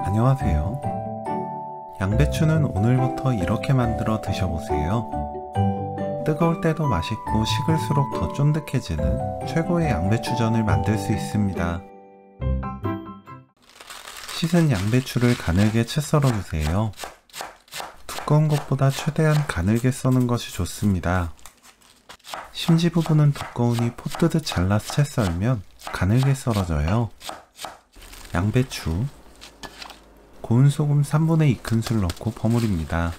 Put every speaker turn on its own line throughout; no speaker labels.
안녕하세요. 양배추는 오늘부터 이렇게 만들어 드셔보세요. 뜨거울 때도 맛있고 식을수록 더 쫀득해지는 최고의 양배추전을 만들 수 있습니다. 씻은 양배추를 가늘게 채 썰어주세요. 두꺼운 것보다 최대한 가늘게 써는 것이 좋습니다. 심지 부분은 두꺼우니 포뜨듯 잘라서 채 썰면 가늘게 썰어져요. 양배추, 고운 소금 3분의 2 큰술 넣고 버무립니다.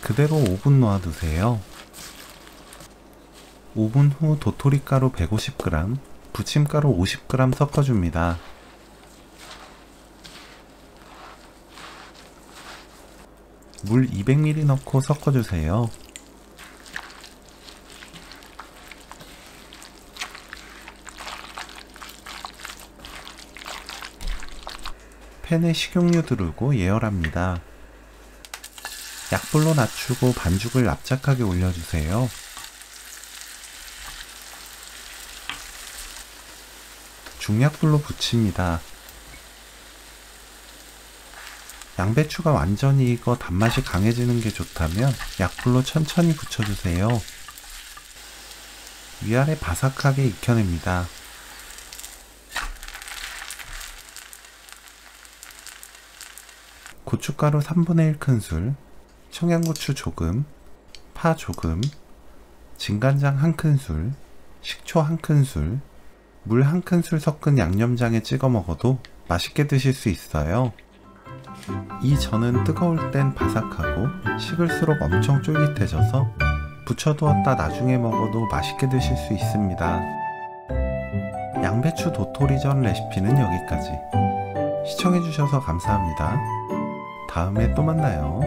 그대로 5분 놓아두세요. 5분 후 도토리가루 150g, 부침가루 50g 섞어줍니다. 물 200ml 넣고 섞어주세요. 팬에 식용유 두르고 예열합니다. 약불로 낮추고 반죽을 납작하게 올려주세요. 중약불로 부칩니다. 양배추가 완전히 익어 단맛이 강해지는 게 좋다면 약불로 천천히 부쳐주세요. 위아래 바삭하게 익혀냅니다. 고춧가루 3분의 1 큰술, 청양고추 조금, 파 조금, 진간장 1큰술, 식초 1큰술, 물 1큰술 섞은 양념장에 찍어 먹어도 맛있게 드실 수 있어요. 이 전은 뜨거울 땐 바삭하고 식을수록 엄청 쫄깃해져서 부쳐두었다 나중에 먹어도 맛있게 드실 수 있습니다. 양배추 도토리전 레시피는 여기까지. 시청해주셔서 감사합니다. 다음에 또 만나요.